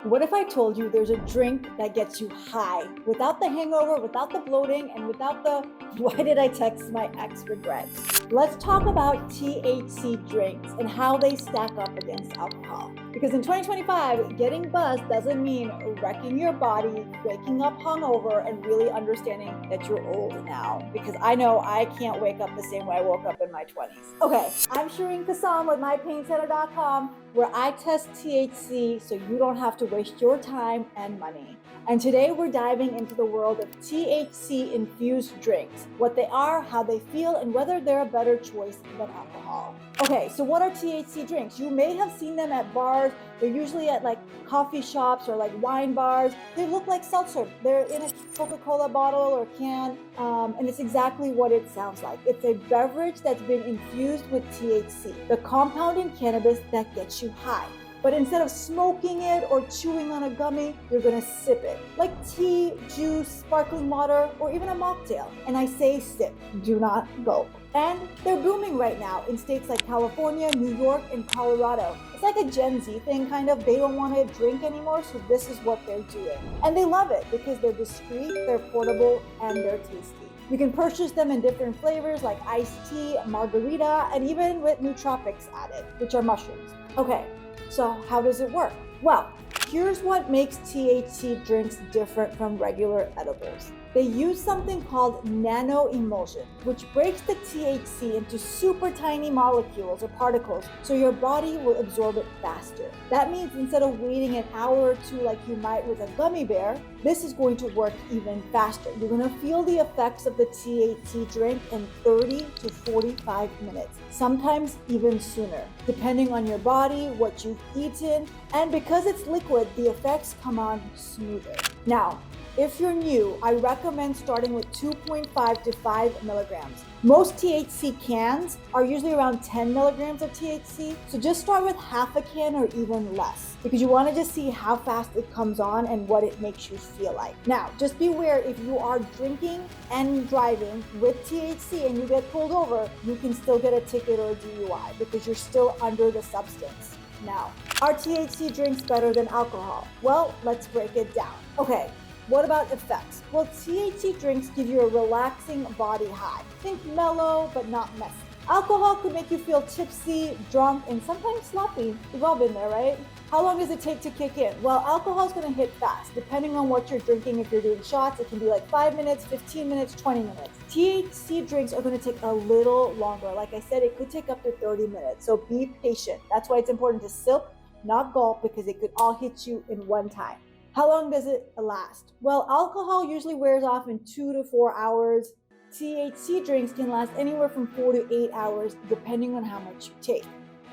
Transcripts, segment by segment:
What if I told you there's a drink that gets you high without the hangover, without the bloating, and without the why did I text my ex regret? Let's talk about THC drinks and how they stack up against alcohol. Because in 2025, getting buzzed doesn't mean wrecking your body, waking up hungover, and really understanding that you're old now. Because I know I can't wake up the same way I woke up in my 20s. Okay, I'm Shereen Kassam with mypaincenter.com, where I test THC so you don't have to waste your time and money. And today we're diving into the world of THC-infused drinks, what they are, how they feel, and whether they're a better choice than alcohol. Okay, so what are THC drinks? You may have seen them at bars. They're usually at like coffee shops or like wine bars. They look like seltzer. They're in a Coca-Cola bottle or can, and it's exactly what it sounds like. It's a beverage that's been infused with THC, the compound in cannabis that gets you high. But instead of smoking it or chewing on a gummy, you're gonna sip it. Like tea, juice, sparkling water, or even a mocktail. And I say sip, do not gulp. And they're booming right now in states like California, New York, and Colorado. It's like a Gen Z thing, kind of. They don't want to drink anymore, so this is what they're doing. And they love it because they're discreet, they're portable, and they're tasty. You can purchase them in different flavors like iced tea, margarita, and even with nootropics added, which are mushrooms. Okay, so how does it work? Well, here's what makes THC drinks different from regular edibles. They use something called nano-emulsion, which breaks the THC into super tiny molecules or particles so your body will absorb it faster. That means instead of waiting an hour or two like you might with a gummy bear, this is going to work even faster. You're going to feel the effects of the THC drink in 30 to 45 minutes, sometimes even sooner, depending on your body, what you've eaten, and because it's liquid, the effects come on smoother. Now, if you're new, I recommend starting with 2.5 to 5 milligrams. Most THC cans are usually around 10 milligrams of THC, so just start with half a can or even less, because you want to just see how fast it comes on and what it makes you feel like. Now, just beware if you are drinking and driving with THC and you get pulled over, you can still get a ticket or a DUI because you're still under the substance. Now, are THC drinks better than alcohol? Well, let's break it down. Okay. What about effects? Well, THC drinks give you a relaxing body high. Think mellow, but not messy. Alcohol could make you feel tipsy, drunk, and sometimes sloppy. We've all been there, right? How long does it take to kick in? Well, alcohol is going to hit fast. Depending on what you're drinking, if you're doing shots, it can be like 5 minutes, 15 minutes, 20 minutes. THC drinks are going to take a little longer. Like I said, it could take up to 30 minutes. So be patient. That's why it's important to sip, not gulp, because it could all hit you in one time. How long does it last? Well, alcohol usually wears off in 2 to 4 hours. THC drinks can last anywhere from 4 to 8 hours, depending on how much you take.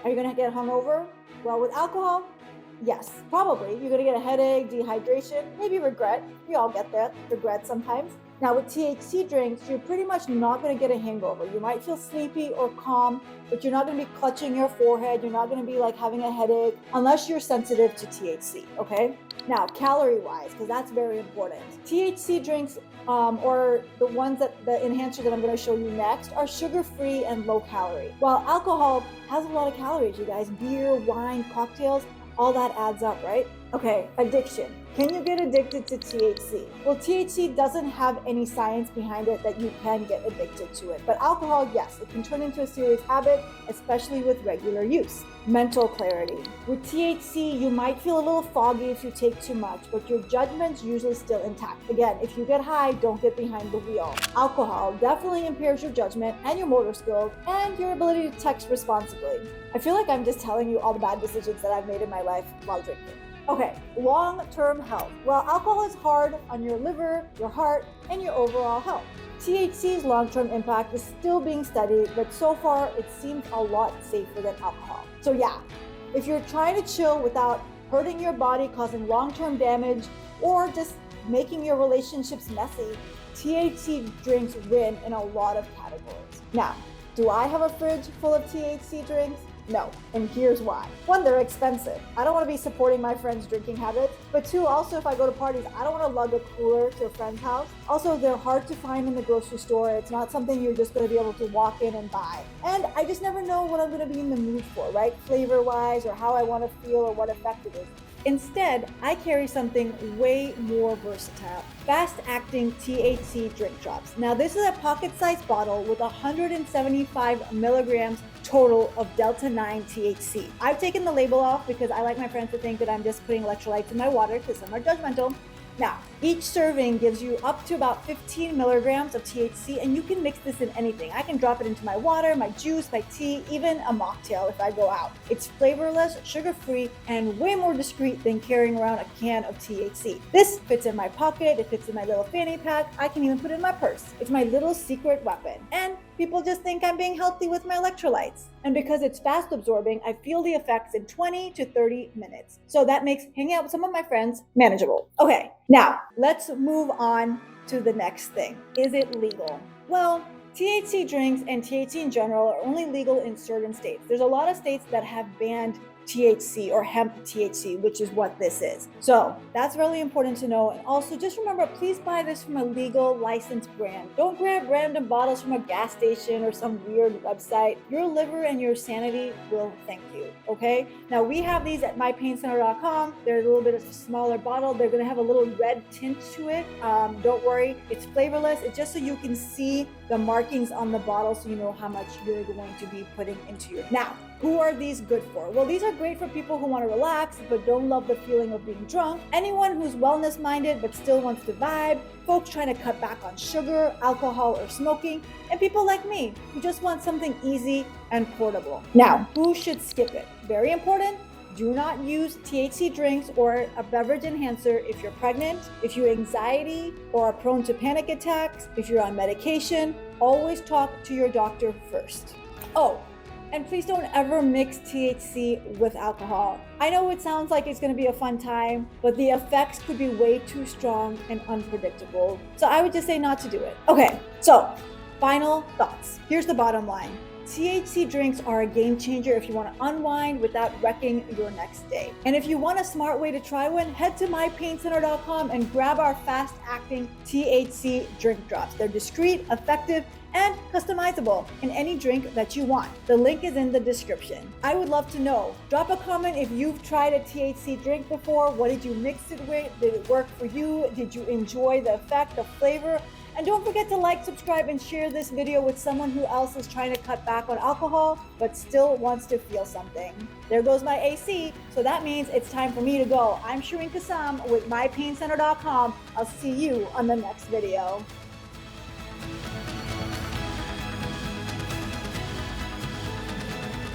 Are you gonna get hungover? Well, with alcohol, yes, probably. You're gonna get a headache, dehydration, maybe regret. We all get that, regret sometimes. Now with THC drinks, you're pretty much not going to get a hangover. You might feel sleepy or calm, but you're not going to be clutching your forehead. You're not going to be like having a headache unless you're sensitive to THC, okay? Now, calorie-wise, because that's very important. THC drinks, or the ones that the enhancer that I'm going to show you next, are sugar-free and low-calorie. While alcohol has a lot of calories, you guys. Beer, wine, cocktails, all that adds up, right? Okay, addiction. Can you get addicted to THC? Well, THC doesn't have any science behind it that you can get addicted to it. But alcohol, yes, it can turn into a serious habit, especially with regular use. Mental clarity. With THC, you might feel a little foggy if you take too much, but your judgment's usually still intact. Again, if you get high, don't get behind the wheel. Alcohol definitely impairs your judgment and your motor skills and your ability to text responsibly. I feel like I'm just telling you all the bad decisions that I've made in my life while drinking. Okay, long-term health. Well, alcohol is hard on your liver, your heart, and your overall health. THC's long-term impact is still being studied, but so far it seems a lot safer than alcohol. So yeah, if you're trying to chill without hurting your body, causing long-term damage, or just making your relationships messy, THC drinks win in a lot of categories. Now, do I have a fridge full of THC drinks? No, and here's why. One, they're expensive. I don't want to be supporting my friends' drinking habits. But two, also if I go to parties, I don't want to lug a cooler to a friend's house. Also, they're hard to find in the grocery store. It's not something you're just going to be able to walk in and buy. And I just never know what I'm going to be in the mood for, right? Flavor-wise, or how I want to feel, or what effect it is. Instead, I carry something way more versatile. Fast-acting THC drink drops. Now this is a pocket-sized bottle with 175 milligrams total of Delta-9 THC. I've taken the label off because I like my friends to think that I'm just putting electrolytes in my water because some are judgmental. Now, each serving gives you up to about 15 milligrams of THC, and you can mix this in anything. I can drop it into my water, my juice, my tea, even a mocktail if I go out. It's flavorless, sugar-free, and way more discreet than carrying around a can of THC. This fits in my pocket, it fits in my little fanny pack, I can even put it in my purse. It's my little secret weapon. And people just think I'm being healthy with my electrolytes. And because it's fast absorbing, I feel the effects in 20 to 30 minutes. So that makes hanging out with some of my friends manageable. Okay, now let's move on to the next thing. Is it legal? Well, THC drinks and THC in general are only legal in certain states. There's a lot of states that have banned THC or hemp THC, which is what this is. So that's really important to know. And also just remember, please buy this from a legal licensed brand. Don't grab random bottles from a gas station or some weird website. Your liver and your sanity will thank you, okay? Now we have these at mypaincenter.com. They're a little bit of a smaller bottle. They're gonna have a little red tint to it. Don't worry, it's flavorless. It's just so you can see the markings on the bottle so you know how much you're going to be putting into your. Now, who are these good for? Well, these are great for people who want to relax but don't love the feeling of being drunk, anyone who's wellness minded but still wants to vibe, folks trying to cut back on sugar, alcohol, or smoking, and people like me who just want something easy and portable. Now, who should skip it? Very important. Do not use THC drinks or a beverage enhancer if you're pregnant, if you have anxiety or are prone to panic attacks, if you're on medication. Always talk to your doctor first. Oh, and please don't ever mix THC with alcohol. I know it sounds like it's going to be a fun time, but the effects could be way too strong and unpredictable. So I would just say not to do it. Okay, so final thoughts. Here's the bottom line. THC drinks are a game changer if you want to unwind without wrecking your next day. And if you want a smart way to try one, head to mypaincenter.com and grab our fast-acting THC drink drops. They're discreet, effective, and customizable in any drink that you want. The link is in the description. I would love to know. Drop a comment if you've tried a THC drink before. What did you mix it with? Did it work for you? Did you enjoy the effect, the flavor? And don't forget to like, subscribe, and share this video with someone who else is trying to cut back on alcohol but still wants to feel something. There goes my AC, so that means it's time for me to go. I'm Shereen Kassam with mypaincenter.com. I'll see you on the next video.